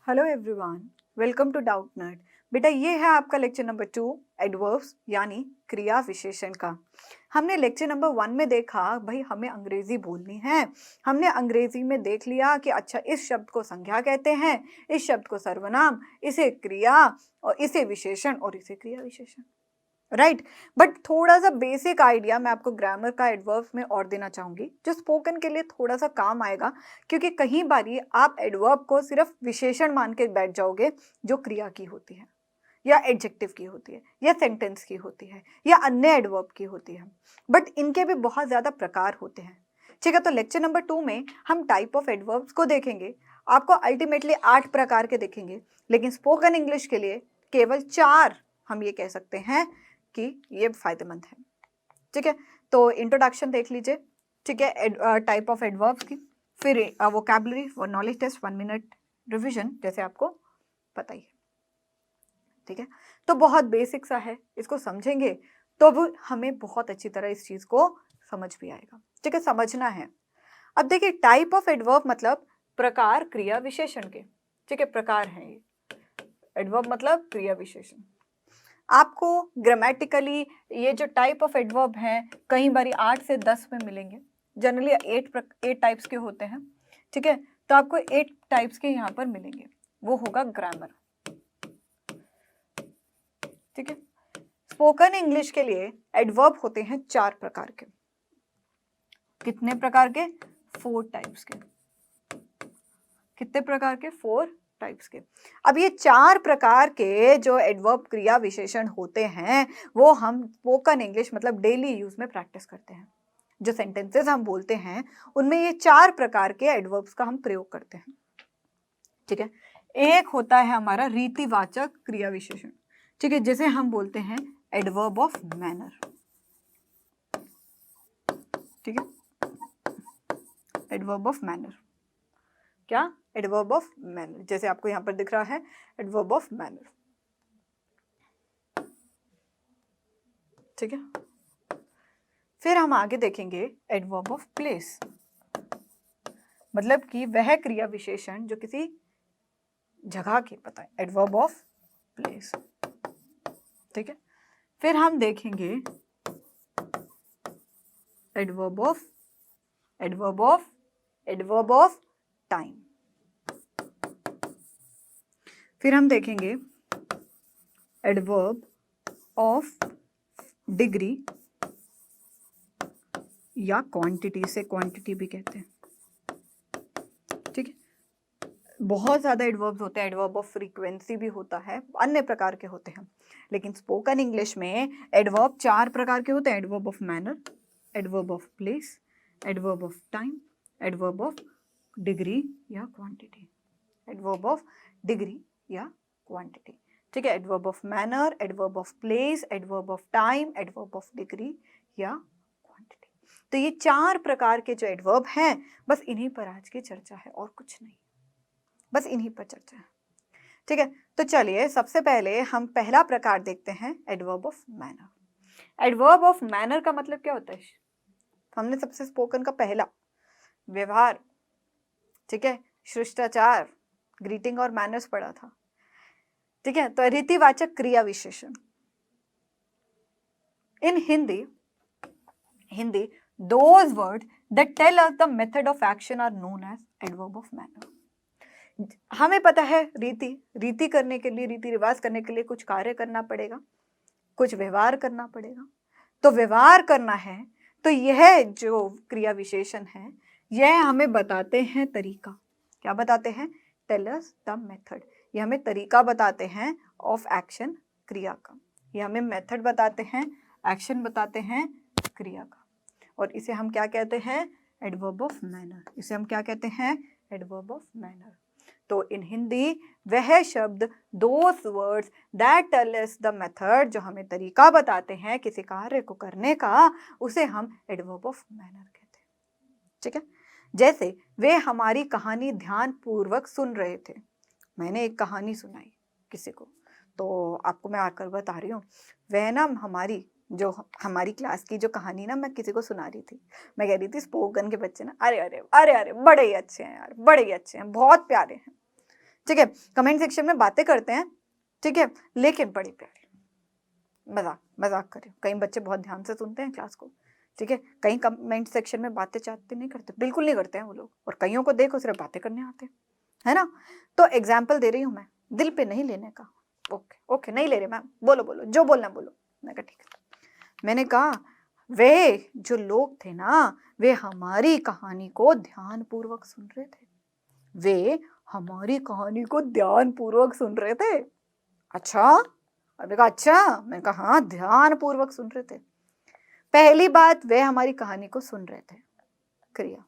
Hello everyone, welcome to Doubtnut. बेटा ये है आपका लेक्चर नंबर 2 एडवर्ब्स यानी क्रिया विशेषण का। हमने लेक्चर नंबर 1 में देखा भाई हमें अंग्रेजी बोलनी है। हमने अंग्रेजी में देख लिया कि अच्छा इस शब्द को संज्ञा कहते हैं, इस शब्द को सर्वनाम, इसे क्रिया और इसे विशेषण और इसे क्रिया विशेषण, राइट। बट थोड़ा सा बेसिक आइडिया मैं आपको ग्रामर का एडवर्ब्स में और देना चाहूंगी जो स्पोकन के लिए थोड़ा सा काम आएगा, क्योंकि कई बारी आप एडवर्ब को सिर्फ विशेषण मान के बैठ जाओगे जो क्रिया की होती है या एडजेक्टिव की होती है या सेंटेंस की होती है या अन्य एडवर्ब की होती है। बट इनके भी बहुत ज्यादा प्रकार होते हैं, ठीक है। तो लेक्चर नंबर 2 में हम टाइप ऑफ एडवर्ब्स को देखेंगे। आपको अल्टीमेटली 8 प्रकार के देखेंगे, लेकिन स्पोकन इंग्लिश के लिए केवल 4 हम ये कह सकते हैं कि ये फायदेमंद है, ठीक है। तो इंट्रोडक्शन देख लीजिए, ठीक है, टाइप ऑफ एडवर्ब्स की, फिर वोकैबुलरी और नॉलेज टेस्ट, 1 मिनट रिवीजन जैसे आपको पता ही है, ठीक है। तो बहुत बेसिक सा है, इसको समझेंगे तो अब हमें बहुत अच्छी तरह इस चीज को समझ भी आएगा, ठीक है, समझना है। अब देखिए टाइप ऑफ एडवर्ब मतलब प्रकार क्रिया विशेषण के, ठीक है, प्रकार हैं ये। एडवर्ब मतलब क्रिया विशेषण। आपको ग्रामेटिकली ये जो टाइप ऑफ एडवर्ब हैं कई बारी 8 से 10 में मिलेंगे। जनरली 8 टाइप्स के होते हैं, ठीक है। तो आपको 8 टाइप्स के यहाँ पर मिलेंगे, वो होगा ग्रामर, ठीक है। स्पोकन इंग्लिश के लिए एडवर्ब होते हैं 4 प्रकार के। कितने प्रकार के? 4 टाइप्स के। कितने प्रकार के? 4 टाइप्स के। अब ये 4 प्रकार के जो एडवर्ब क्रिया विशेषण होते हैं वो हम स्पोकन इंग्लिश मतलब डेली यूज में प्रैक्टिस करते हैं। जो सेंटेंसेस हम बोलते हैं उनमें ये 4 प्रकार के एडवर्ब्स का हम प्रयोग करते हैं, ठीक है। एक होता है हमारा रीतिवाचक क्रिया विशेषण, ठीक है, जिसे हम बोलते हैं एडवर्ब ऑफ मैनर, ठीक है। एडवर्ब ऑफ मैनर क्या? एडवर्ब ऑफ मैनर, जैसे आपको यहां पर दिख रहा है एडवर्ब ऑफ मैनर, ठीक है। फिर हम आगे देखेंगे एडवर्ब ऑफ प्लेस, मतलब कि वह क्रिया विशेषण जो किसी जगह के पता है, एडवर्ब ऑफ प्लेस, ठीक है। फिर हम देखेंगे एडवर्ब ऑफ टाइम। फिर हम देखेंगे एडवर्ब ऑफ डिग्री या क्वांटिटी, से क्वांटिटी भी कहते हैं, ठीक है। बहुत ज्यादा एडवर्ब्स होते हैं, एडवर्ब ऑफ फ्रीक्वेंसी भी होता है, अन्य प्रकार के होते हैं। लेकिन स्पोकन इंग्लिश में एडवर्ब 4 प्रकार के होते हैं। Adverb of manner, adverb of place, adverb of time, adverb of degree या क्वांटिटी, एडवर्ब ऑफ डिग्री या क्वांटिटी, ठीक है। Adverb of manner, adverb of place, adverb of time, adverb of degree या क्वांटिटी। तो ये 4 प्रकार के जो एडवर्ब हैं बस इन्हीं पर आज की चर्चा है और कुछ नहीं, बस इन्हीं पर चर्चा है, ठीक है। तो चलिए सबसे पहले हम पहला प्रकार देखते हैं adverb of manner. Adverb of manner का मतलब क्या होता है? हमने सबसे स्पोकन का पहला व्यवहार, ठीक है, शिष्टाचार, ग्रीटिंग और मैनर्स पढ़ा था, ठीक है। तो रीतिवाचक क्रिया विशेषण इन Hindi those words that tell us the method of action are known as adverb of manner। हमें पता है रीति करने के लिए, रीति रिवाज करने के लिए कुछ कार्य करना पड़ेगा, कुछ व्यवहार करना पड़ेगा। तो व्यवहार करना है तो यह जो क्रिया विशेषण है यह हमें बताते हैं तरीका। क्या बताते हैं? Tell us the method. ये हमें तरीका बताते हैं ऑफ एक्शन, क्रिया का। ये हमें मेथड बताते हैं, एक्शन बताते हैं क्रिया का। और इसे हम क्या कहते हैं? Adverb of manner. इसे हम क्या कहते हैं? Adverb of manner. तो इन हिंदी वह शब्द, those words that tell us the method, जो हमें तरीका बताते हैं किसी कार्य को करने का, उसे हम एडवर्ब ऑफ मैनर कहते हैं, ठीक है। जैसे वे हमारी कहानी ध्यान पूर्वक सुन रहे थे। मैंने एक कहानी सुनाई किसी को, तो आपको मैं आकर बता रही हूँ, वह ना हमारी क्लास की जो कहानी ना मैं किसी को सुना रही थी। मैं कह रही थी स्पोकन के बच्चे ना अरे अरे अरे अरे बड़े ही अच्छे हैं यार, बड़े ही अच्छे हैं, बहुत प्यारे हैं, ठीक है, कमेंट सेक्शन में बातें करते हैं, ठीक है, लेकिन बड़ी प्यारी, मजाक मजाक करें, कई बच्चे बहुत ध्यान से सुनते हैं क्लास को, ठीक है, कहीं कमेंट सेक्शन में बातें चाहते नहीं करते, बिल्कुल नहीं करते हैं वो लोग, और कईयों को देखो सिर्फ बातें करने आते हैं, है ना। तो एग्जाम्पल दे रही हूँ मैं, दिल पे नहीं लेने का। ओके ओके, नहीं ले रहे मैम, बोलो बोलो जो बोलना बोलो। मैं कहा ठीक है। मैंने कहा वे जो लोग थे ना, वे हमारी कहानी को ध्यानपूर्वक सुन रहे थे, वे हमारी कहानी को ध्यानपूर्वक सुन रहे थे। अच्छा, मैंने कहा अच्छा, मैंने कहा हाँ, ध्यानपूर्वक सुन रहे थे। पहली बात, वे हमारी कहानी को सुन रहे थे, क्रिया,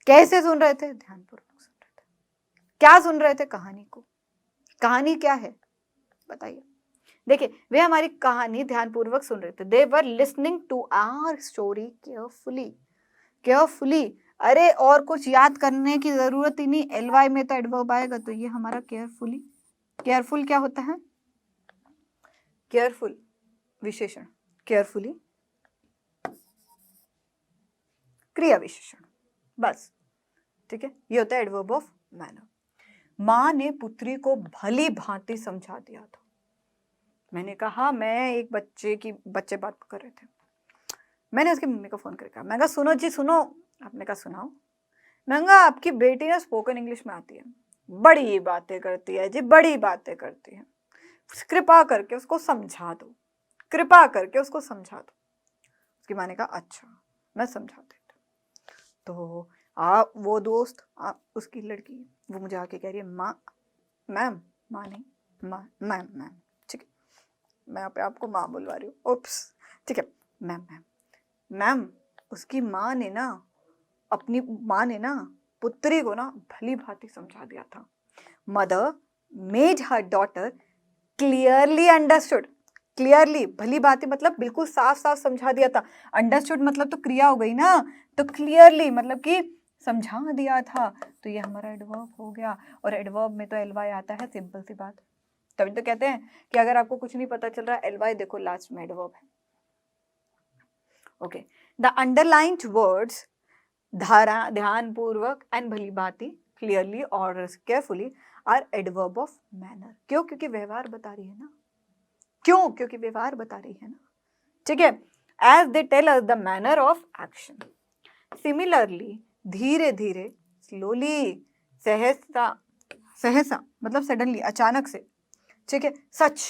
कैसे सुन रहे थे? ध्यानपूर्वक सुन रहे थे। क्या सुन रहे थे? कहानी को। कहानी क्या है बताइए? देखिए, वे हमारी कहानी ध्यानपूर्वक सुन रहे थे, they were listening to our story carefully. Carefully, अरे और कुछ याद करने की जरूरत ही नहीं, एलवाई में तो एडवर्ब आएगा, तो ये हमारा केयरफुली। केयरफुल क्या होता है? केयरफुल विशेषण, केयरफुली क्रिया विशेषण, बस, ठीक है, ये होता है एडवर्ब ऑफ मैनर। माँ ने पुत्री को भली भांति समझा दिया था। मैंने कहा, मैं एक बच्चे बात कर रहे थे, मैंने उसकी मम्मी को फोन करके कहा, मैं कहा सुनो जी सुनो। आपने कहा सुनाओ। मैं कहा आपकी बेटी ना स्पोकन इंग्लिश में आती है, बड़ी बातें करती है जी, बड़ी बातें करती है, कृपा करके उसको समझा दो, कृपा करके उसको समझा दो। उसकी माँ ने कहा अच्छा, मैं समझा देती। तो वो दोस्त उसकी लड़की, वो मुझे आके कह रही है, माँ, मैम, माँ नहीं, मैम मैम, ठीक है, मैं आपको माँ बुलवा रही हूँ, उप्स, ठीक है, मैम मैम मैम, उसकी माँ ने ना, अपनी माँ ने ना पुत्री को ना भली भांति समझा दिया था। Mother made her daughter clearly understood. Clearly, भली भांति मतलब बिल्कुल साफ साफ समझा दिया था। अंडरस्टूड मतलब तो क्रिया हो गई ना, तो क्लियरली मतलब कि समझा दिया था, तो ये हमारा एडवर्ब हो गया। और एडवर्ब में तो एलवाई आता है, सिंपल सी बात। तभी तो कहते हैं कि अगर आपको कुछ नहीं पता चल रहा, एलवाई देखो लास्ट में एडवर्ब है। ओके, द अंडरलाइंड वर्ड्स ध्यानपूर्वक एंड भली भांति, क्लियरली और carefully are adverb of manner. क्यों? क्योंकि व्यवहार बता रही है ना। क्यों? क्योंकि व्यवहार बता रही है ना, ठीक है। As they tell us the manner of action. Similarly, धीरे धीरे, स्लोली, सहसा, सहसा मतलब सडनली, अचानक से, ठीक है, सच,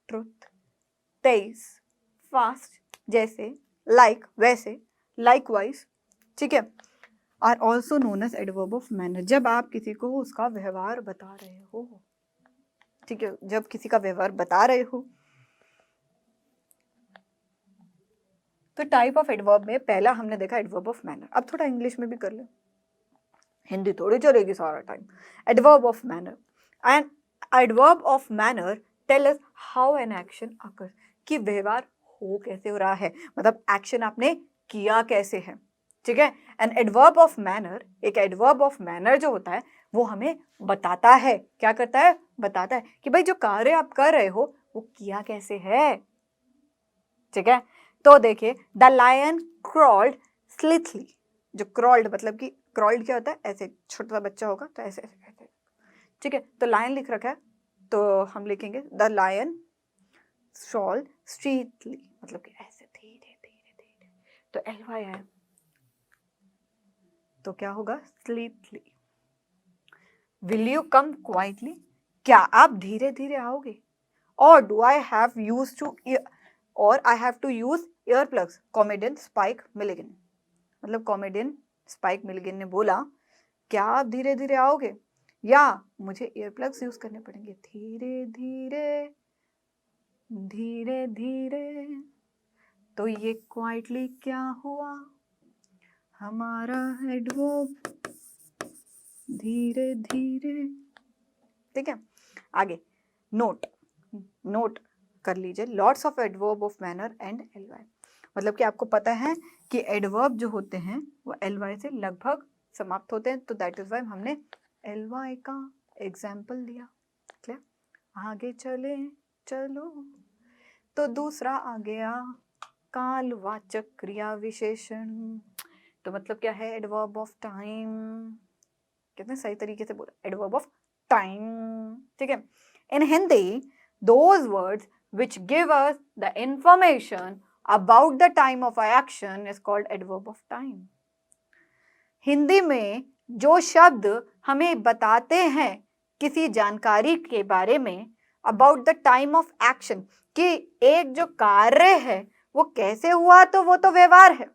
ट्रुथ, तेज, फास्ट, जैसे, लाइक, वैसे, लाइकवाइज, ठीक है, are also known as adverb of manner. जब आप किसी को उसका व्यवहार बता रहे हो, ठीक है, जब किसी का व्यवहार बता रहे हो, तो टाइप ऑफ एडवर्ब में पहला हमने देखा एडवर्ब ऑफ मैनर। अब थोड़ा इंग्लिश में भी कर लो, हिंदी थोड़ी चलेगी सारा time. Adverb of manner, and adverb of manner tell us how an action occurs, कि व्यवहार हो कैसे हो रहा है, मतलब एक्शन आपने किया कैसे है, ठीक है। एंड एडवर्ब ऑफ मैनर, एक एडवर्ब ऑफ मैनर जो होता है वो हमें बताता है, क्या करता है? बताता है कि भाई जो कार्य आप कर रहे हो वो किया कैसे है, ठीक है। तो देखिए, द लायन क्रॉल्ड स्लिथली। जो क्रॉल्ड मतलब कि क्रॉल्ड क्या होता है? ऐसे, छोटा सा बच्चा होगा तो ऐसे ऐसे ऐसे, ठीक है। तो लायन लिख रखा है, तो हम लिखेंगे द लायन क्रॉल्ड स्ट्रीटली, मतलब कि ऐसे धीरे धीरे धीरे, तो एलवाई है, तो क्या होगा? Stealthily. Will you come quietly, क्या आप धीरे धीरे आओगे? और do I have use to, और I have to use ear plugs, comedian Spike Milligan, मतलब कॉमेडियन स्पाइक मिलिगन ने बोला, क्या आप धीरे धीरे आओगे या मुझे ईयर प्लग्स यूज करने पड़ेंगे? धीरे धीरे, धीरे धीरे, तो ये क्वाइटली क्या हुआ? हमारा एडवर्ब धीरे धीरे, ठीक है। आगे नोट, नोट कर लीजिए, lots of adverb of manner and L Y, मतलब कि आपको पता है कि एडवर्ब जो होते हैं वो एलवाई से लगभग समाप्त होते हैं, तो दैट इज वाई हमने एलवाई का एग्जाम्पल दिया। क्लियर? आगे चले चलो, तो दूसरा आ गया कालवाचक क्रिया विशेषण। तो मतलब क्या है? एडवर्ब ऑफ टाइम, कितने सही तरीके से बोला, एडवर्ब ऑफ टाइम। ठीक है, in Hindi those words which give us the information about the time of action is called adverb of time. Hindi में जो शब्द हमें बताते हैं किसी जानकारी के बारे में about the time of action, कि एक जो कार्य है वो कैसे हुआ, तो वो तो व्यवहार है।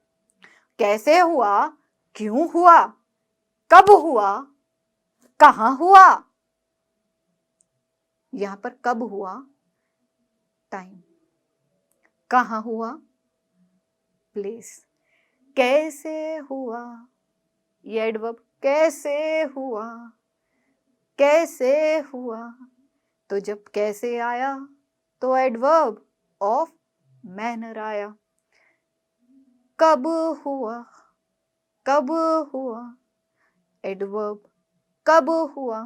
कैसे हुआ, क्यों हुआ, कब हुआ, कहाँ हुआ। यहां पर कब हुआ, टाइम, कहाँ हुआ, प्लेस, कैसे हुआ, ये एडवर्ब, कैसे हुआ, कैसे हुआ, तो जब कैसे आया तो एडवर्ब ऑफ मैनर आया। कब हुआ, कब हुआ, एडवर्ब कब हुआ,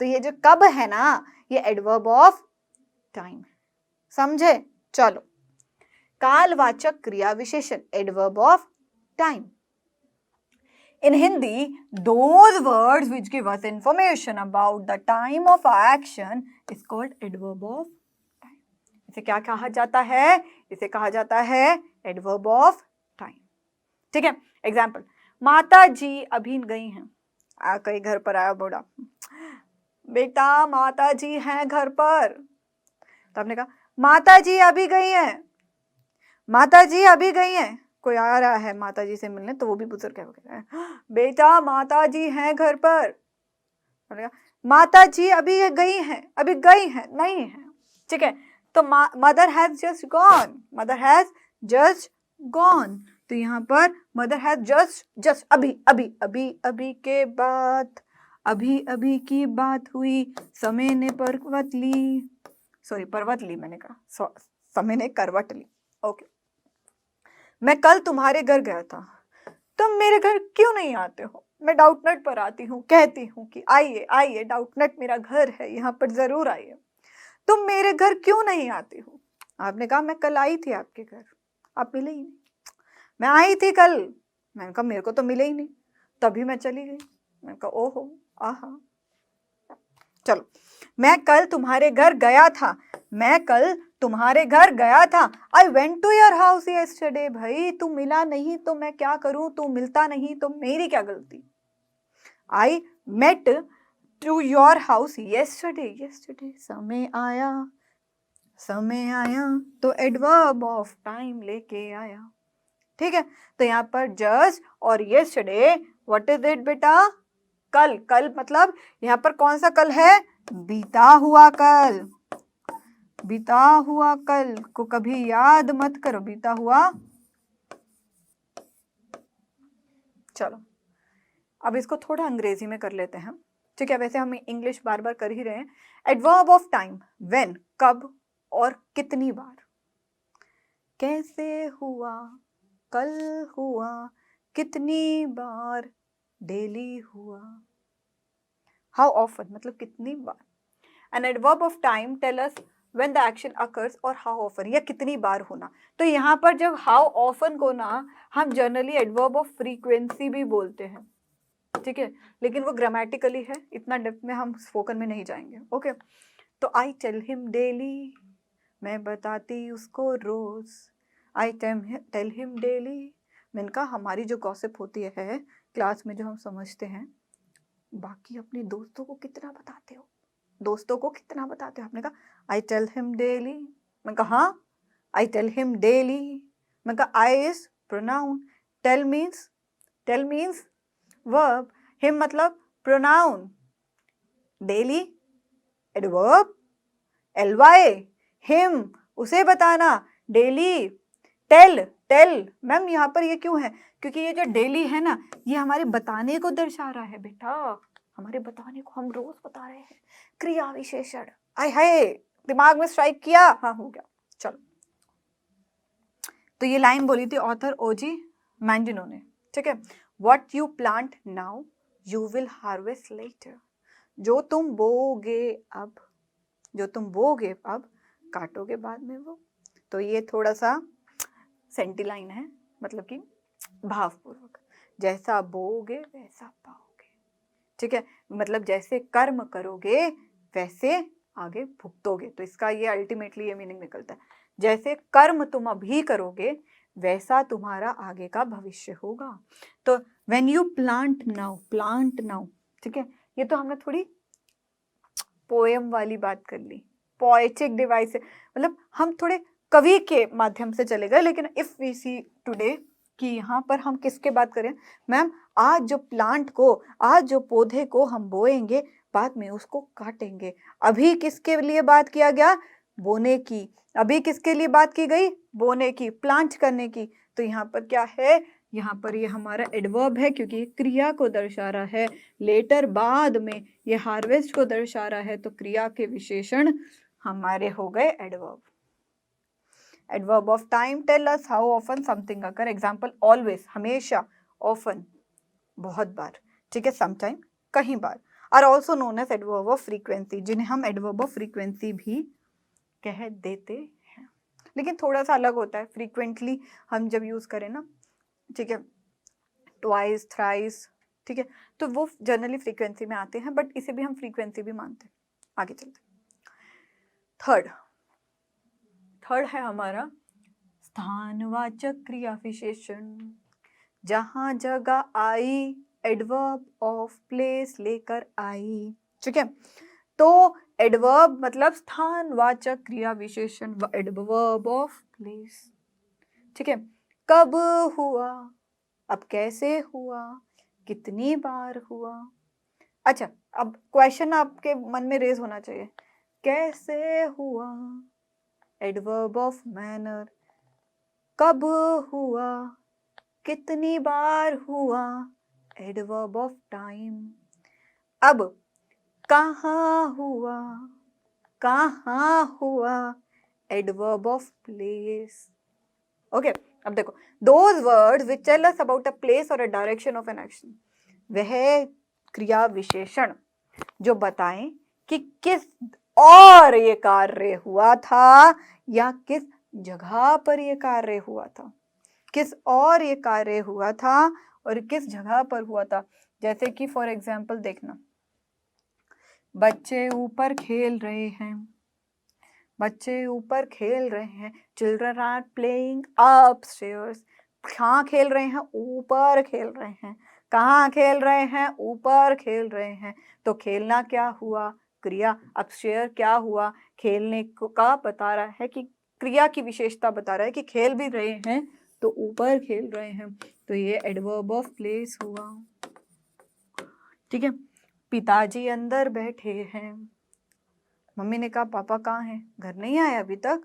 तो ये जो कब है ना ये एडवर्ब ऑफ टाइम। समझे? चलो, कालवाचक क्रिया विशेषण adverb of time. In Hindi, those words which give us information about the time of action is called adverb of time. इसे क्या कहा जाता है? इसे कहा जाता है adverb of time. ठीक है, एग्जाम्पल, माता जी अभी गई हैं। कई घर पर आया बूढ़ा, बेटा माता जी हैं घर पर। तो आपने कहा माता जी अभी गई हैं, माता जी अभी गई हैं। कोई आ रहा है माता जी से मिलने, तो वो भी बुजुर्ग है, बेटा माता जी हैं घर पर। माता जी अभी गई हैं, अभी गई हैं नहीं है। ठीक है, तो mother has just gone, mother has just gone, तो यहाँ पर मदर हैज जस्ट अभी अभी अभी अभी के बाद, अभी अभी की बात हुई, समय ने पर्वत ली, सॉरी पर्वत ली मैंने कहा, समय ने करवट ली। ओके, मैं कल तुम्हारे घर गया था, तुम मेरे घर क्यों नहीं आते हो? मैं डाउटनट पर आती हूँ, कहती हूँ कि आइए आइए, डाउटनट मेरा घर है, यहाँ पर जरूर आइए। तुम मेरे घर क्यों नहीं आती हो? आपने कहा मैं कल आई थी आपके घर, आप मिले ही नहीं। मैं आई थी कल, मैंने कहा मेरे को तो मिले ही नहीं, तभी मैं चली गई। मैंने कहा ओहो आहा। चलो, मैं कल तुम्हारे घर गया था, मैं कल तुम्हारे घर गया था। I went to your house yesterday. भाई तू मिला नहीं तो मैं क्या करूं, तू मिलता नहीं तो मेरी क्या गलती। I met to your house yesterday, yesterday समय आया, समय आया, तो एडवर्ब ऑफ टाइम लेके आया। ठीक है, तो यहाँ पर जस्ट और येस्टरडे व्हाट इज इट बेटा? कल। कल मतलब यहाँ पर कौन सा कल है? बीता हुआ कल। बीता हुआ कल को कभी याद मत करो, बीता हुआ। चलो, अब इसको थोड़ा अंग्रेजी में कर लेते हैं। ठीक है, वैसे हम इंग्लिश बार बार कर ही रहे हैं। एडवर्ब ऑफ टाइम, व्हेन, कब और कितनी बार। कैसे हुआ, कल हुआ, कितनी बार, डेली हुआ। हाउ ऑफन मतलब कितनी बार। An adverb of time tell us when the action occurs और how often, या कितनी बार होना। तो यहाँ पर जब how often को ना हम जनरली एडवर्ब ऑफ फ्रीक्वेंसी भी बोलते हैं। ठीक है, लेकिन वो ग्रामेटिकली है, इतना डेप्थ में हम स्पोकन में नहीं जाएंगे। ओके, तो आई टेल हिम डेली, मैं बताती उसको रोज। आई टेल हिम डेली, मैंने कहा हमारी जो गॉसिप होती है क्लास में जो हम समझते हैं, बाकी अपने दोस्तों को कितना बताते हो, दोस्तों को कितना बताते हो? आपने कहा आई टेल हिम डेली। मैं कहा हाँ, आई टेल हिम डेली। मैं कहा I is pronoun, tell means verb, him मतलब pronoun, daily adverb, ly, him उसे बताना, डेली, टेल। मैम यहाँ पर ये क्यों है? क्योंकि ये जो डेली है ना, ये हमारे बताने को दर्शा रहा है बेटा, हमारे बताने को, हम रोज बता रहे हैं। क्रिया विशेषण, आय हाय, दिमाग में स्ट्राइक किया, हाँ हो गया। चलो, तो ये लाइन बोली थी ऑथर ओजी मैंडिनो ने। ठीक है, what you plant now you will harvest later. जो तुम बोगे अब, जो तुम बोगे अब, काटोगे बाद में वो। तो ये थोड़ा सा सेंटी लाइन है, मतलब कि भावपूर्वक, जैसा बोगे वैसा पाओगे। ठीक है, मतलब जैसे कर्म करोगे वैसे आगे भुगतोगे, तो इसका ये अल्टीमेटली ये मीनिंग निकलता है, जैसे कर्म तुम अभी करोगे वैसा तुम्हारा आगे का भविष्य होगा। तो व्हेन यू प्लांट नाउ, ठीक है, ये तो हमने थोड़ी पोएम वाली बात कर ली, पोएटिक डिवाइस, मतलब हम थोड़े कवि के माध्यम से चले गए, लेकिन इफ वी सी टुडे कि यहाँ पर हम किसके बात करें, मैम आज जो प्लांट को, आज जो पौधे को हम बोएंगे, बाद में उसको काटेंगे। अभी किसके लिए बात किया गया, बोने की। अभी किसके लिए बात की गई, बोने की, प्लांट करने की। तो यहाँ पर क्या है, यहाँ पर ये हमारा एडवर्ब है, क्योंकि ये क्रिया को दर्शा रहा है। लेटर बाद में ये हार्वेस्ट को दर्शा रहा है, तो क्रिया के विशेषण हमारे हो गए adverb. Adverb of time tell us how often something occur. Example always, हमेशा, ऑफन, बहुत बार, ठीक है, समटाइम, कहीं बार। Are also known as adverb of frequency, जिन्हें हम एडवर्ब ऑफ फ्रीक्वेंसी भी कह देते हैं, लेकिन थोड़ा सा अलग होता है। फ्रीक्वेंटली हम जब यूज करें ना, ठीक है, ट्वाइस, थ्राइस, ठीक है, तो वो जनरली फ्रीक्वेंसी में आते हैं, बट इसे भी हम फ्रीक्वेंसी भी मानते हैं। आगे चलते, थर्ड है हमारा स्थानवाचक क्रिया विशेषण। जहां जगह आई एडवर्ब ऑफ प्लेस लेकर आई, ठीक है, तो एडवर्ब मतलब स्थानवाचक क्रिया विशेषण, एडवर्ब ऑफ प्लेस, ठीक है। कब हुआ, अब कैसे हुआ, कितनी बार हुआ। अच्छा, अब क्वेश्चन आपके मन में रेज होना चाहिए, कैसे हुआ, एडवर्ब ऑफ मैनर। कब हुआ, कितनी बार हुआ, एडवर्ब ऑफ टाइम। अब कहाँ हुआ, एडवर्ब ऑफ प्लेस। ओके, अब देखो, those words which tell us about a place और a direction of an action, वह क्रिया विशेषण जो बताएं कि किस और ये कार्य हुआ था, या किस जगह पर ये कार्य हुआ था, किस और ये कार्य हुआ था और किस जगह पर हुआ था। जैसे कि फॉर एग्जाम्पल देखना, बच्चे ऊपर खेल रहे हैं, बच्चे ऊपर खेल रहे हैं, चिल्ड्रन आर प्लेइंग अपस्टेयर्स। कहाँ खेल रहे हैं, ऊपर खेल रहे हैं। कहाँ खेल रहे हैं, ऊपर खेल रहे हैं। तो खेलना क्या हुआ, क्रिया। अपस्टेयर क्या हुआ, खेलने का बता रहा है, कि क्रिया की विशेषता बता रहा है कि खेल भी रहे हैं, तो ऊपर खेल रहे हैं, तो ये एडवर्ब ऑफ प्लेस हुआ, ठीक है। पिताजी अंदर बैठे हैं, मम्मी ने कहा पापा कहाँ हैं, घर नहीं आए अभी तक।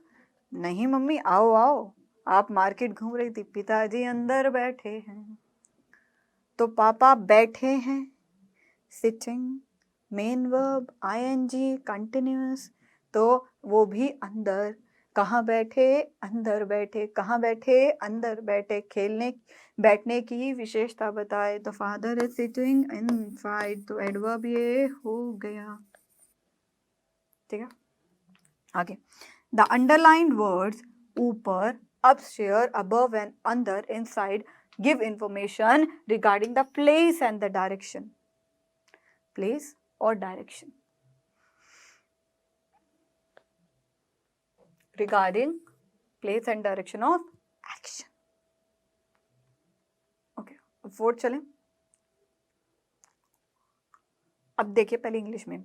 नहीं मम्मी, आओ आओ, आप मार्केट घूम रही थी। पिताजी अंदर बैठे हैं, तो पापा बैठे हैं, sitting, main verb, ING, continuous, तो वो भी अंदर। कहाँ बैठे, अंदर बैठे। कहाँ बैठे, अंदर बैठे। खेलने बैठने की विशेषता बताए, तो फादर इज सिटिंग इनसाइड, तो एडवर्ब ये हो गया, ठीक है। आगे, द अंडरलाइंड वर्ड्स ऊपर, upstairs, above and under, inside give information regarding the place and the direction. Place or direction. Regarding place and direction of action. Okay, fourth चलें। अब देखिए पहले इंग्लिश में,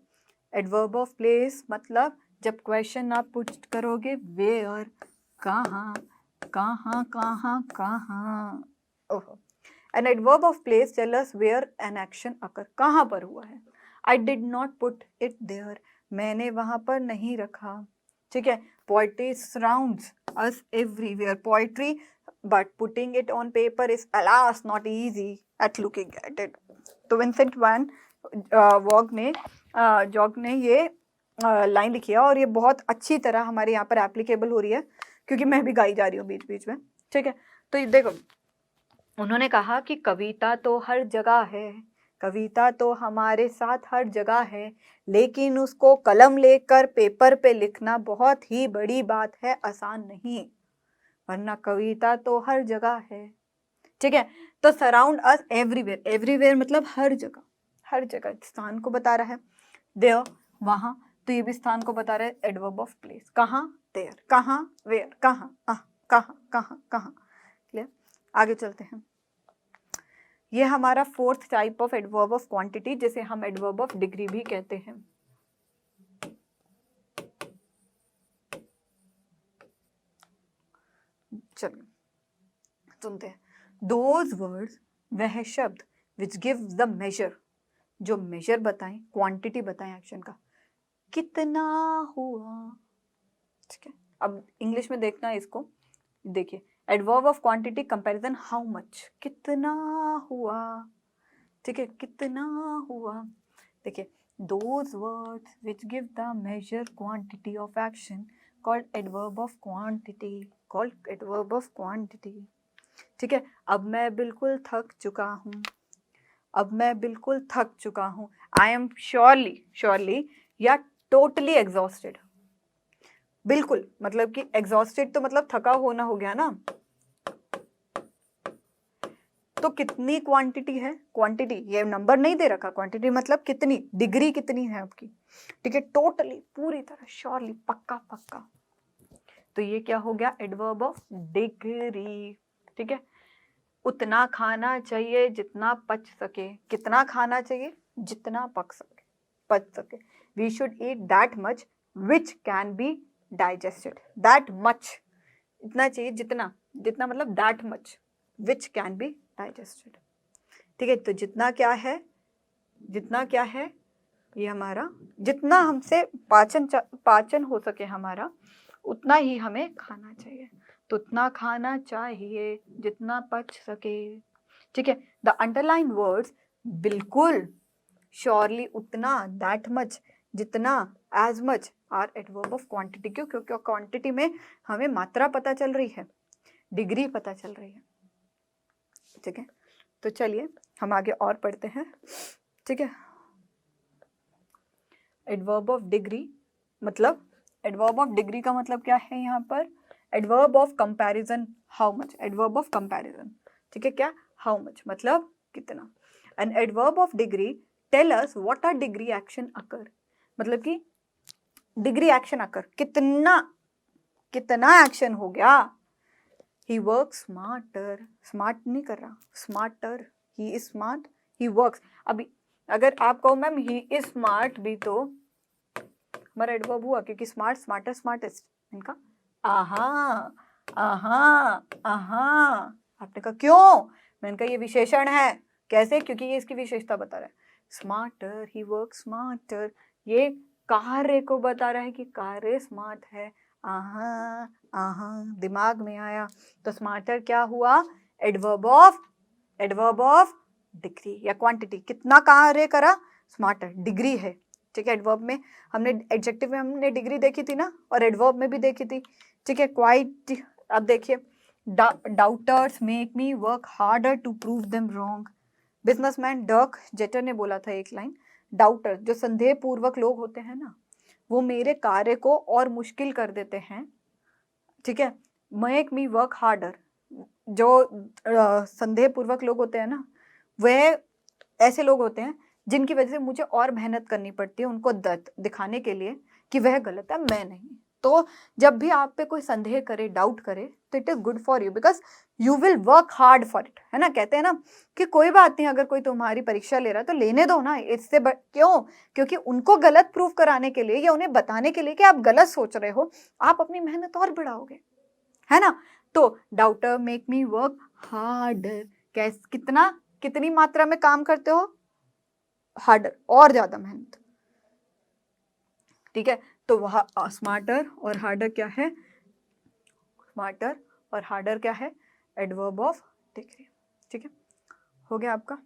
एडवर्ब ऑफ प्लेस मतलब जब question आप put करोगे, वेयर, कहाँ, कहाँ कहाँ कहाँ। ओहो, an adverb of place tell us where an action occur, कहाँ पर हुआ है। I did not put it there, मैंने वहां पर नहीं रखा, ठीक है। Poetry surrounds us everywhere, poetry, but putting it on paper is alas not easy at looking at it. तो विंसेंट वैन जॉग ने ये लाइन लिखी है, और ये बहुत अच्छी तरह हमारे यहाँ पर एप्लीकेबल हो रही है, क्योंकि मैं भी गाई जा रही हूँ बीच बीच में, ठीक है। तो ये देखो, उन्होंने कहा कि कविता तो हर जगह है, कविता तो हमारे साथ हर जगह है, लेकिन उसको कलम लेकर पेपर पे लिखना बहुत ही बड़ी बात है, आसान नहीं, वरना कविता तो हर जगह है, ठीक है। तो सराउंड अस एवरीवेयर, एवरीवेयर मतलब हर जगह, हर जगह स्थान को बता रहा है, देयर वहां, तो ये भी स्थान को बता रहा है, एडवर्ब ऑफ प्लेस, कहाँ, देयर, कहाँ, वेयर, कहाँ, कहाँ कहाँ कहाँ। क्लियर, आगे चलते हैं। ये हमारा fourth type of adverb of quantity, जिसे हम एडवर्ब ऑफ डिग्री भी कहते हैं। चलिए सुनते हैं। दोज वर्ड्स, वह शब्द, विच गिव द मेजर, जो मेजर बताएं, क्वांटिटी बताएं एक्शन का, कितना हुआ। ठीक है, अब इंग्लिश में देखना है इसको, देखिए adverb of quantity comparison, how much, कितना हुआ। ठीक है, कितना हुआ। देखिए, those words which give the major quantity of action called adverb of quantity, called adverb of quantity. ठीक है, अब मैं बिल्कुल थक चुका हूँ, अब मैं बिल्कुल थक चुका हूँ, आई एम श्योरली या टोटली एग्जॉस्टेड। बिल्कुल मतलब कि एग्जॉस्टेड तो मतलब थका होना हो गया ना, तो कितनी क्वांटिटी है, क्वांटिटी ये नंबर नहीं दे रखा, क्वांटिटी मतलब कितनी, डिग्री कितनी है आपकी। ठीक है, टोटली, पूरी तरह, श्योरली, पक्का पक्का, तो ये क्या हो गया, एडवर्ब ऑफ डिग्री। ठीक है, उतना खाना चाहिए जितना पच सके, कितना खाना चाहिए, जितना पक सके, पच सके। We should eat that much which can be digested, that much, इतना चाहिए, जितना, जितना मतलब that much which can be digested. ठीक है, तो जितना क्या है, जितना क्या है, ये हमारा जितना हमसे पाचन हो सके हमारा, उतना ही हमें खाना चाहिए, तो उतना खाना चाहिए जितना पच सके। ठीक है, द अंडरलाइन वर्ड्स, बिल्कुल, श्योरली, उतना, दैट मच, जितना, as much, are adverb of quantity. क्यों? क्योंकि क्वांटिटी में हमें मात्रा पता चल रही है, डिग्री पता चल रही है। ठीक है, तो चलिए हम आगे और पढ़ते हैं। ठीक है, एडवर्ब ऑफ डिग्री मतलब, एडवर्ब ऑफ डिग्री का मतलब क्या है यहाँ पर, adverb of comparison, how much, adverb of comparison. ठीक है, क्या, हाउ मच मतलब कितना। And adverb of degree tell us what are degree action occur, मतलब कि डिग्री एक्शन अकर, कितना, कितना एक्शन हो गया। ही वर्क स्मार्टर, स्मार्ट नहीं कर रहा, smarter, he is smart, he works. अभी अगर आप कहो मैम ही इज स्मार्ट भी, तो हमारा एडवर्ब हुआ, क्योंकि स्मार्ट, स्मार्टर, स्मार्टेस्ट, इनका आहा आहा आहा। आपने कहा क्यों, मैंने कहा ये विशेषण है। कैसे? क्योंकि ये इसकी विशेषता बता रहा है। स्मार्टर, ही वर्क स्मार्टर, ये कार्य को बता रहा है कि कार्य स्मार्ट है। आहा आहा, दिमाग में आया, तो स्मार्टर क्या हुआ, एडवर्ब ऑफ डिग्री या क्वांटिटी। कितना कार्य करा, स्मार्टर, डिग्री है। ठीक है, एडवर्ब में हमने, एडजेक्टिव में हमने डिग्री देखी थी ना, और एडवर्ब में भी देखी थी। ठीक है, क्वाइट, अब देखिए, doubters make me work harder to prove them wrong. Businessman Derek Jeter ने बोला था एक लाइन, डाउटर, जो संदेह पूर्वक लोग होते हैं ना, वो मेरे कार्य को और मुश्किल कर देते हैं। ठीक है, मेक मी वर्क हार्डर, जो संदेह पूर्वक लोग होते हैं ना, वह ऐसे लोग होते हैं जिनकी वजह से मुझे और मेहनत करनी पड़ती है उनको दिखाने के लिए कि वह गलत है, मैं नहीं। तो जब भी आप पे कोई संदेह करे, डाउट करे, तो it is good for you, because you will work hard for it, है ना। कहते हैं ना कि कोई बात नहीं, अगर कोई तुम्हारी परीक्षा ले रहा है तो लेने दो ना, इससे क्यों, क्योंकि उनको गलत प्रूफ कराने के लिए या उन्हें बताने के लिए कि आप गलत सोच रहे हो, आप अपनी मेहनत और बढ़ाओगे, है ना। तो daughter make me work harder, कितना, कितनी मात्रा में काम करते हो, हार्डर, और ज्यादा मेहनत। ठीक है, तो वह स्मार्टर और हार्डर क्या है, स्मार्टर और हार्डर क्या है, एडवर्ब ऑफ डिग्री। ठीक है, हो गया आपका।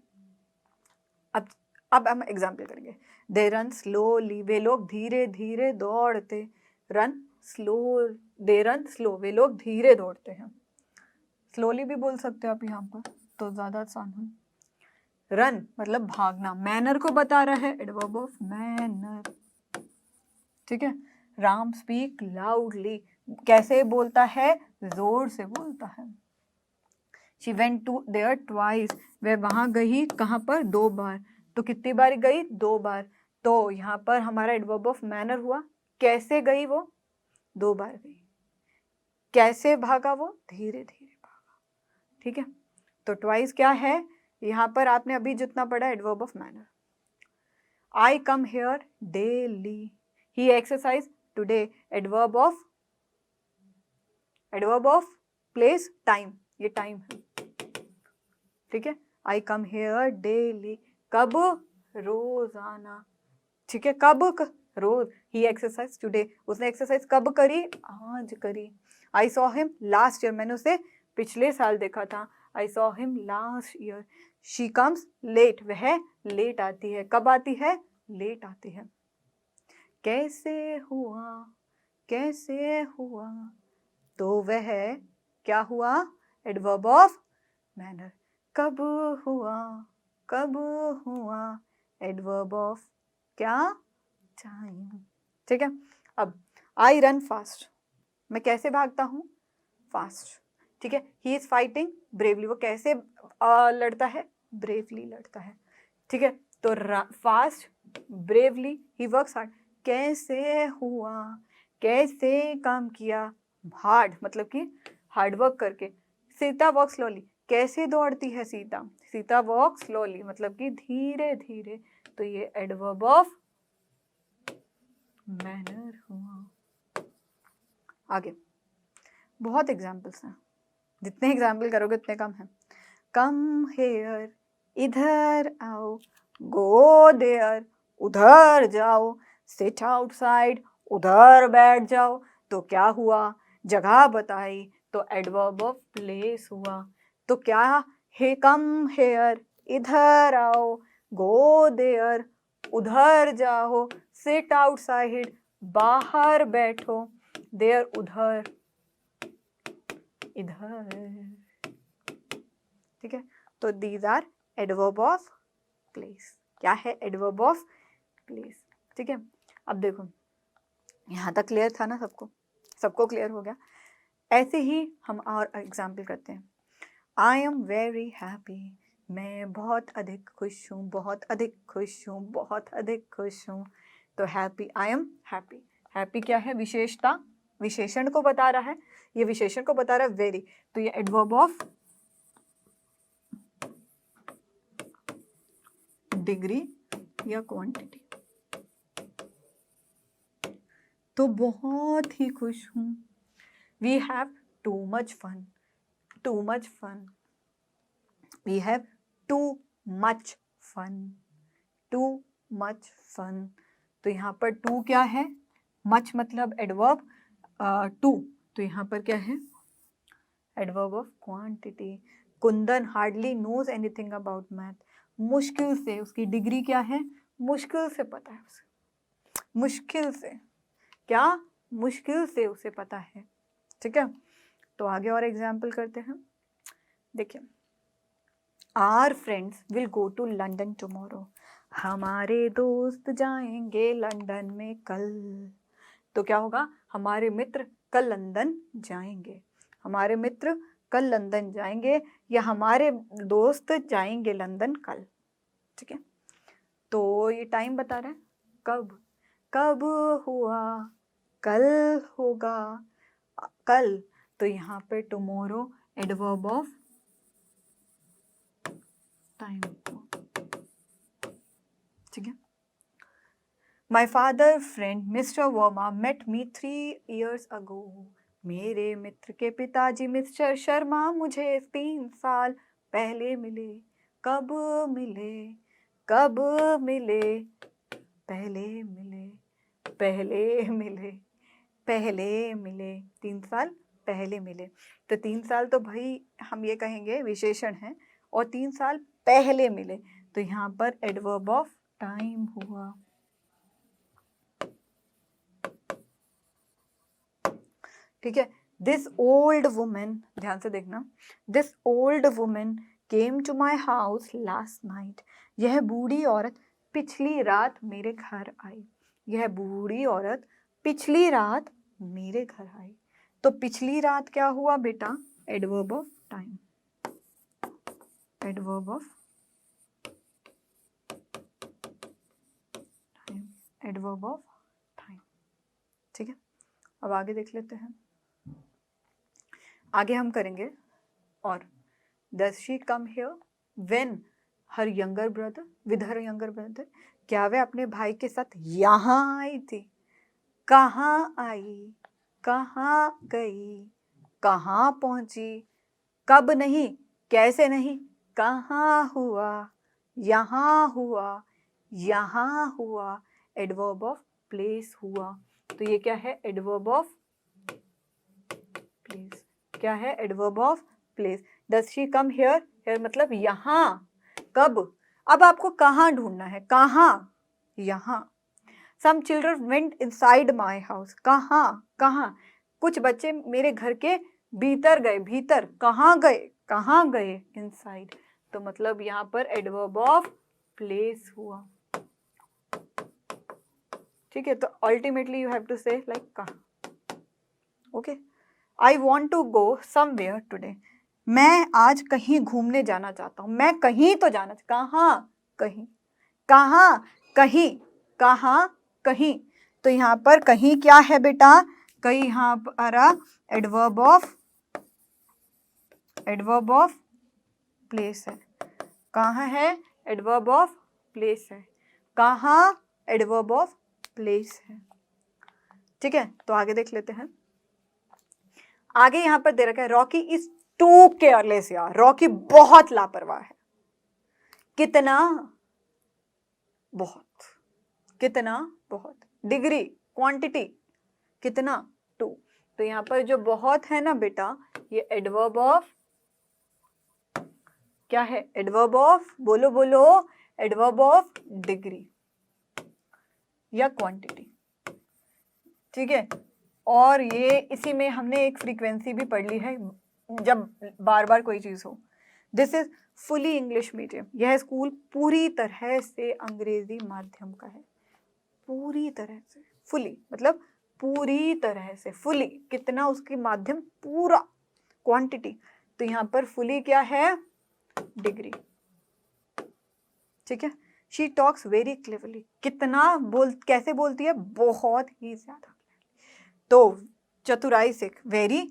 अब हम एग्जाम्पल करेंगे। दे रन स्लोली, वे लोग धीरे धीरे दौड़ते, run slow, they run slow, वे लोग धीरे दौड़ते हैं। स्लोली भी बोल सकते हो आप यहाँ पर, तो ज्यादा आसान है। रन मतलब भागना, मैनर को बता रहा है, एडवर्ब ऑफ मैनर। ठीक है, राम स्पीक लाउडली, कैसे बोलता है, जोर से बोलता है। She went to there twice, वह वहां गई, कहां पर, 2 बार। तो कितनी बार गई? 2 बार। तो यहाँ पर हमारा एडवर्ब ऑफ मैनर हुआ। कैसे गई वो? 2 बार गई। कैसे भागा वो? धीरे धीरे भागा। ठीक है, तो ट्वाइस क्या है यहाँ पर? आपने अभी जितना पढ़ा adverb of manner. I come here daily, he exercise today, adverb of place time, ये टाइम है। ठीक है, आई कम हेयर डेली, कब? रोजाना। ठीक है, कब? रोज। ही एक्सरसाइज टुडे, उसने एक्सरसाइज कब करी? आज करी। I saw him last year, मैंने उसे पिछले साल देखा था। I saw him last year. She comes late, वह लेट आती है। कब आती है? लेट आती है। कैसे हुआ? कैसे हुआ? तो वह क्या हुआ? Adverb of manner. कब हुआ? कब हुआ? एडवर्ब ऑफ क्या? टाइम। ठीक है, अब आई रन फास्ट, मैं कैसे भागता हूँ? फास्ट। ठीक है, ही इज फाइटिंग ब्रेवली, वो कैसे लड़ता है? ब्रेवली लड़ता है। ठीक है, तो fast, bravely, he works hard. कैसे हुआ? कैसे काम किया? हार्ड, मतलब कि हार्ड वर्क करके। सीता वॉक स्लोली, कैसे दौड़ती है सीता? सीता वॉक स्लोली, मतलब कि धीरे धीरे। तो ये एडवर्ब ऑफ मैनर हुआ। आगे बहुत एग्जाम्पल्स हैं, जितने एग्जाम्पल करोगे उतने कम है। कम हेयर, इधर आओ। गो देयर, उधर जाओ। सिट आउटसाइड, उधर बैठ जाओ। तो क्या हुआ? जगह बताई, तो एडवर्ब ऑफ प्लेस हुआ। तो क्या है? कम हेयर, इधर आओ। गो देयर, उधर जाओ। सिट आउटसाइड, बाहर बैठो। देयर, उधर, इधर। ठीक है, तो these are adverb of place. क्या है? Adverb of place. ठीक है, अब देखो यहाँ तक क्लियर था ना सबको? सबको क्लियर हो गया? ऐसे ही हम और एग्जाम्पल करते हैं। आई एम वेरी हैप्पी, मैं बहुत अधिक खुश हूँ, बहुत अधिक खुश हूँ, बहुत अधिक खुश हूँ। तो happy, I am happy. Happy क्या है? विशेषता, विशेषण को बता रहा है। ये विशेषण को बता रहा है वेरी, तो ये एडवर्ब ऑफ डिग्री या क्वांटिटी। तो बहुत ही खुश हूँ। We have too much fun, too much fun. We have too much fun, too much fun. तो यहाँ पर टू क्या है? मच मतलब एडवर्ब, टू, तो यहाँ पर क्या है? Adverb of quantity. Kundan hardly knows anything about math, मुश्किल से, उसकी डिग्री क्या है? मुश्किल से पता है उसे, मुश्किल से। क्या? मुश्किल से उसे पता है। ठीक है, तो आगे और एग्जाम्पल करते हैं। देखिए, our friends will go to London tomorrow, हमारे दोस्त जाएंगे लंदन में कल। तो क्या होगा? हमारे मित्र कल लंदन जाएंगे, हमारे मित्र कल लंदन जाएंगे, या हमारे दोस्त जाएंगे लंदन कल। ठीक है, तो ये टाइम बता रहा है, कब? कब हुआ? कल होगा, कल। तो यहाँ पे टुमारो एडवर्ब ऑफ टाइम। ठीक है, my father friend mister Verma met me 3 years ago, मेरे मित्र के पिताजी मिस्टर शर्मा मुझे 3 साल पहले मिले। कब मिले? कब मिले? पहले मिले, पहले मिले, पहले मिले, 3 साल पहले मिले। तो 3 साल तो भाई हम ये कहेंगे विशेषण है, और 3 साल पहले मिले, तो यहाँ पर एडवर्ब ऑफ टाइम हुआ। ठीक है, दिस ओल्ड वुमेन, ध्यान से देखना, this old women came to my house last night, यह बूढ़ी औरत पिछली रात मेरे घर आई। यह बूढ़ी औरत पिछली रात मेरे घर आई। तो पिछली रात क्या हुआ बेटा? Adverb of time, adverb of adverb of time. ठीक है, अब आगे देख लेते हैं। आगे हम करेंगे और does she come here when her younger brother with her younger brother, क्या वे अपने भाई के साथ यहाँ आई थी? कहाँ आई, कहाँ गई, कहाँ पहुंची, कब नहीं, कैसे नहीं, कहाँ हुआ, यहाँ हुआ, यहाँ हुआ, एडवर्ब ऑफ प्लेस हुआ। तो ये क्या है? Adverb of place. क्या है? Adverb of place. Does she come here? Here मतलब यहाँ। कब? अब आपको कहाँ ढूंढना है? कहाँ? यहाँ। Some children went inside my house. कहाँ? कहाँ? कुछ बच्चे मेरे घर के भीतर गए। भीतर कहाँ गए? कहाँ गए? इनसाइड। तो मतलब यहाँ पर एडवर्ब ऑफ प्लेस हुआ। ठीक है, तो ultimately you have to say like कहाँ। Okay, I want to go somewhere today. मैं आज कहीं घूमने जाना चाहता हूँ। मैं कहीं तो जाना, कहाँ? कहीं। कहाँ? कहीं। कहाँ? कहीं। तो यहाँ पर कहीं क्या है बेटा? कहीं यहाँ पर एडवर्ब ऑफ प्लेस है। कहाँ है? एडवर्ब ऑफ प्लेस है। कहाँ? एडवर्ब ऑफ प्लेस है। ठीक है, तो आगे देख लेते हैं। आगे यहाँ पर दे रखा है रॉकी इज टू केयरलेस। यार रॉकी बहुत लापरवाह है। कितना? बहुत। कितना? बहुत। डिग्री, क्वांटिटी, कितना? टू। तो यहाँ पर जो बहुत है ना बेटा, ये एडवर्ब ऑफ क्या है? एडवर्ब ऑफ, बोलो बोलो, एडवर्ब ऑफ डिग्री या क्वांटिटी। ठीक है, और ये इसी में हमने एक फ्रीक्वेंसी भी पढ़ ली है, जब बार बार कोई चीज हो। This is fully English medium. यह स्कूल पूरी तरह से अंग्रेजी माध्यम का है। पूरी तरह से, फुली मतलब पूरी तरह से, फुली कितना उसकी माध्यम? पूरा। क्वांटिटी, तो यहाँ पर फुली क्या है? डिग्री। ठीक है, शी टॉक्स वेरी क्लेवरली। कितना कैसे बोलती है? बहुत ही ज्यादा। तो चतुराई से, वेरी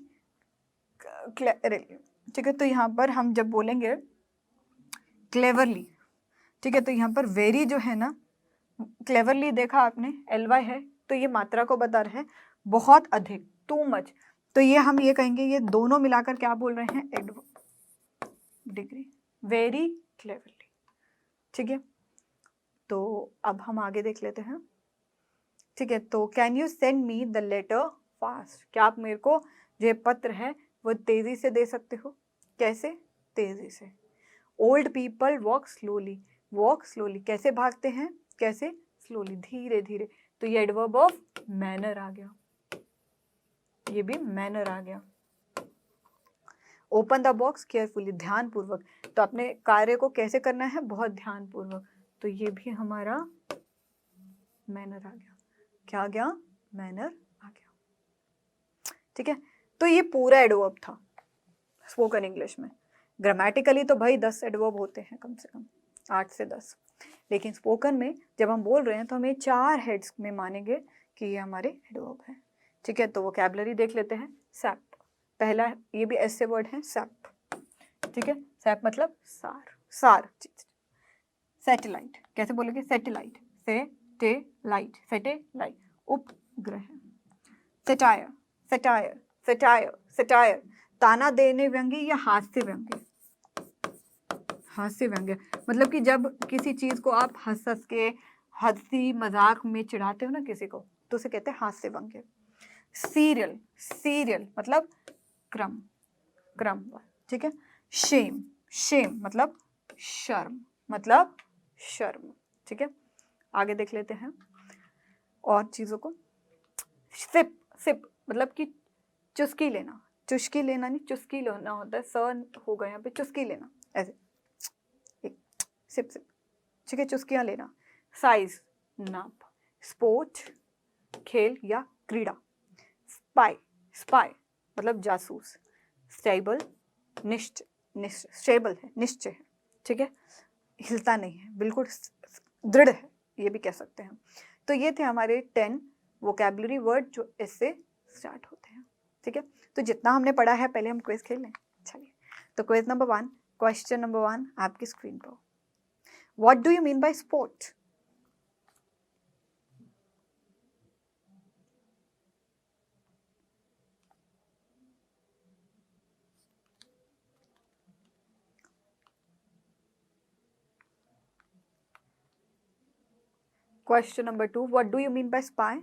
क्लेवरली। ठीक है, तो यहाँ पर हम जब बोलेंगे क्लेवरली, ठीक है, तो यहाँ पर वेरी जो है ना, क्लेवरली देखा आपने, एलवाई है, तो ये मात्रा को बता रहे हैं, बहुत अधिक, टू मच। तो ये हम ये कहेंगे, ये दोनों मिलाकर क्या बोल रहे हैं? Degree, very cleverly. ठीक है, तो अब हम आगे देख लेते हैं। ठीक है, तो can you send me the letter fast? क्या आप मेरे को जो पत्र है वो तेजी से दे सकते हो? कैसे? तेजी से। Old people walk slowly. Walk slowly, कैसे भागते हैं? कैसे? स्लोली, धीरे धीरे। तो ये एडवर्ब ऑफ मैनर आ गया। ये भी मैनर आ गया। ओपन द बॉक्स केयरफुली, ध्यान पूर्वक। तो अपने कार्य को कैसे करना है? बहुत ध्यान पूर्वक। तो ये भी हमारा मैनर आ गया। क्या आ गया? मैनर आ गया। ठीक है, तो ये पूरा एडवर्ब था स्पोकन इंग्लिश में। ग्रामेटिकली तो भाई 10 एडवर्ब होते हैं, कम से कम 8 से 10, लेकिन स्पोकन में जब हम बोल रहे हैं तो हमें 4 हेड्स में मानेंगे कि ये हमारे एडवर्ब हैं। ठीक है, तो वोकैबुलरी देख लेते हैं। सैप, पहला ये भी ऐसे वर्ड है, सैप। ठीक है, सैप मतलब सार, सार चीज। सैटेलाइट, कैसे बोलोगे? सैटेलाइट, सैटेलाइट, सैटेलाइट, उपग्रह। सटायर, सटायर, सटायर, सटायर, ताना देने व्यंग्य या हास्य व्यंग्य? हास्य व्यंग्य मतलब कि जब किसी चीज को आप हंस हंस के, हंसी मजाक में चिढ़ाते हो ना किसी को, तो उसे कहते हैं हास्य व्यंग्य। सीरियल, सीरियल मतलब क्रम, क्रम। ठीक है, शेम, शेम मतलब शर्म, मतलब शर्म। ठीक है, आगे देख लेते हैं और चीजों को। सिप, सिप मतलब कि चुस्की लेना। चुस्की लेना नहीं, चुस्की लेना होता है, स होगा यहाँ पे, चुस्की लेना, ऐसे एक सिप सिप। ठीक है, चुस्कियां लेना। साइज, नाप। स्पोर्ट, खेल या क्रीड़ा। स्पाई, स्पाई मतलब जासूस। स्टेबल, निश्चय, निश्चय, स्टेबल है, निश्चय है। ठीक है, हिलता नहीं है, बिल्कुल दृढ़ है, ये भी कह सकते हैं। तो ये थे हमारे 10 वोकैबुलरी वर्ड जो इससे स्टार्ट होते हैं। ठीक है, तो जितना हमने पढ़ा है पहले हम क्विज खेल लें। चलिए, तो क्विज नंबर 1, क्वेश्चन नंबर 1 आपकी स्क्रीन पर। What do you mean by sport? Question number 2, what do you mean by spy?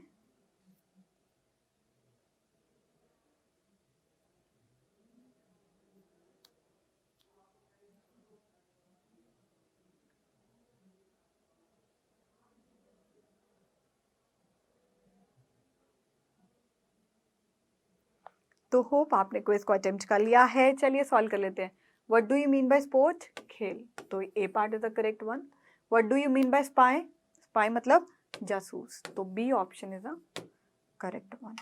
तो होप आपने क्विज को अटेम्प्ट कर लिया है। चलिए सॉल्व कर लेते हैं। What do you mean by sport? खेल। तो A part is the correct one. What do you mean by spy? Spy मतलब जासूस। तो B option is the correct one.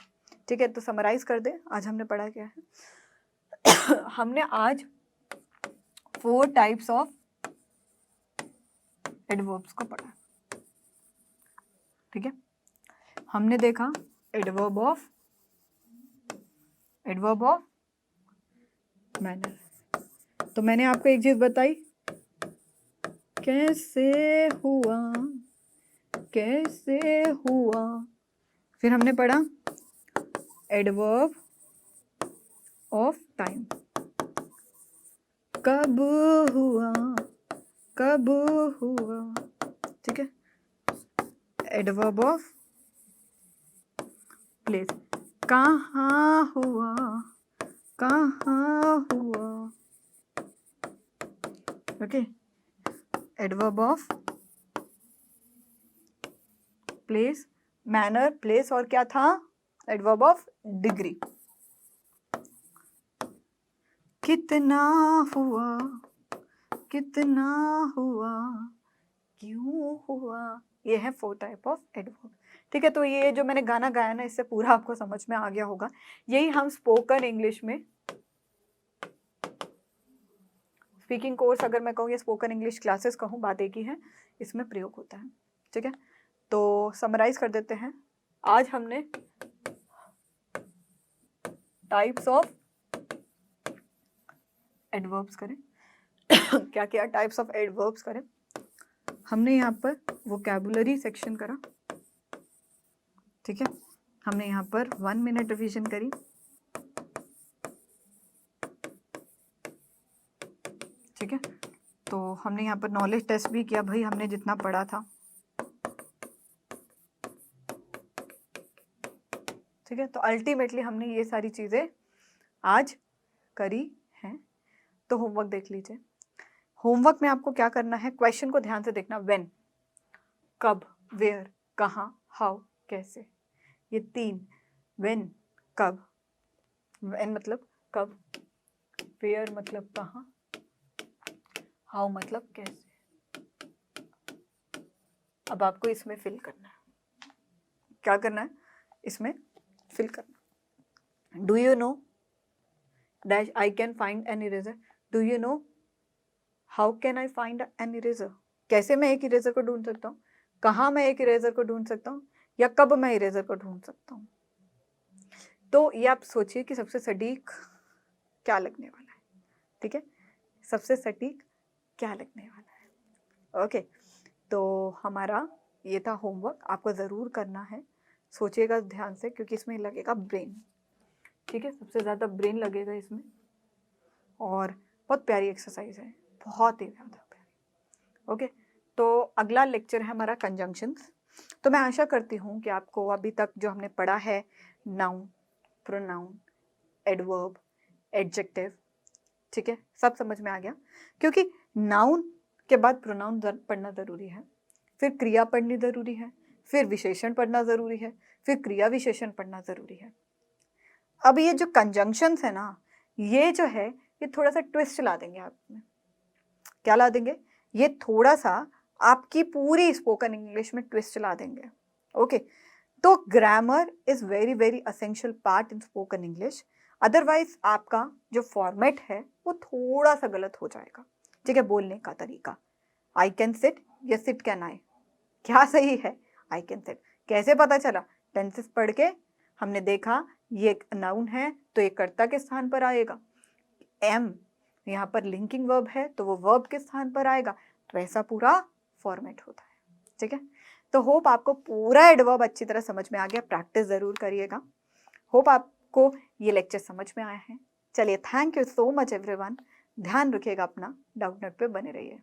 ठीक है, तो समराइज कर दे आज हमने पढ़ा क्या है। हमने आज 4 टाइप्स ऑफ एडवर्ब्स को पढ़ा। ठीक है, हमने देखा एडवर्ब ऑफ मैनर। तो मैंने आपको एक चीज बताई, कैसे हुआ, कैसे हुआ। फिर हमने पढ़ा एडवर्ब ऑफ टाइम, कब हुआ, कब हुआ। ठीक है, एडवर्ब ऑफ प्लेस, कहाँ हुआ, कहाँ हुआ। Okay, adverb of place, manner, place, और क्या था? Adverb of degree. कितना हुआ, कितना हुआ, क्यों हुआ। ये है 4 टाइप ऑफ एडवर्ब। ठीक है, तो ये जो मैंने गाना गाया ना, इससे पूरा आपको समझ में आ गया होगा। यही हम स्पोकन इंग्लिश में, स्पीकिंग कोर्स अगर मैं कहूँ या स्पोकन इंग्लिश क्लासेस कहूँ, बात एक ही है, इसमें प्रयोग होता है। ठीक है, तो समराइज कर देते हैं। आज हमने टाइप्स ऑफ एडवर्ब्स करें। क्या क्या टाइप्स ऑफ एडवर्ब्स करें हमने यहाँ पर? वोकैबुलरी सेक्शन करा। ठीक है, हमने यहाँ पर 1 मिनट रिवीजन करी। ठीक है, तो हमने यहाँ पर नॉलेज टेस्ट भी किया, भाई हमने जितना पढ़ा था। ठीक है, तो अल्टीमेटली हमने ये सारी चीज़ें आज करी हैं। तो होमवर्क देख लीजिए। होमवर्क में आपको क्या करना है, क्वेश्चन को ध्यान से देखना। व्हेन, कब, वेयर, कहाँ, हाउ, कैसे। ये 3, व्हेन, कब, व्हेन मतलब कब, वेयर मतलब कहाँ, हाउ मतलब कैसे। अब आपको इसमें फिल करना है। क्या करना है? इसमें फिल करना। Do you know dash I can find an eraser? Do you know how can I find an eraser? कैसे मैं एक इरेजर को ढूंढ सकता हूँ, कहाँ मैं एक इरेजर को ढूंढ सकता हूँ, या कब मैं इरेजर को ढूंढ सकता हूँ। तो ये आप सोचिए कि सबसे सटीक क्या लगने वाला है। ठीक है, सबसे सटीक क्या लगने वाला है। ओके, तो हमारा ये था होमवर्क, आपको ज़रूर करना है। सोचिएगा ध्यान से, क्योंकि इसमें लगेगा ब्रेन। ठीक है, सबसे ज़्यादा ब्रेन लगेगा इसमें, और बहुत प्यारी एक्सरसाइज है, बहुत ही ज़्यादा प्यारी। ओके, तो अगला लेक्चर है हमारा कंजंक्शंस। तो मैं आशा करती हूँ कि आपको अभी तक जो हमने पढ़ा है, नाउन, प्रोनाउन, एडवर्ब, एडजेक्टिव, ठीक है, सब समझ में आ गया। क्योंकि नाउन के बाद प्रोनाउन पढ़ना ज़रूरी है, फिर क्रिया पढ़नी ज़रूरी है, फिर विशेषण पढ़ना ज़रूरी है, फिर क्रिया विशेषण पढ़ना ज़रूरी है। अब ये जो कंजंक्शंस है ना, ये जो है, ये थोड़ा सा ट्विस्ट ला देंगे आप में। क्या ला देंगे? ये थोड़ा सा आपकी पूरी स्पोकन इंग्लिश में ट्विस्ट ला देंगे। ओके, तो grammar is very very essential part in spoken English. Otherwise आपका जो फॉर्मेट है वो थोड़ा सा गलत हो जाएगा। ठीक है, बोलने का तरीका, आई कैन सिट या सिट कैन आई, क्या सही है? I can sit. कैसे पता चला? टेंसेस पढ़ के हमने देखा ये एक नाउन है तो ये कर्ता के स्थान पर आएगा, एम यहाँ पर लिंकिंग वर्ब है तो वो वर्ब के स्थान पर आएगा, तो ऐसा पूरा फॉर्मेट होता है। ठीक है, तो होप आपको पूरा एडवर्ब अच्छी तरह समझ में आ गया। प्रैक्टिस जरूर करिएगा। होप आपको ये लेक्चर समझ में आया है। चलिए, thank you so much everyone. ध्यान रखिएगा अपना, डाउटनेट पे बने रहिए।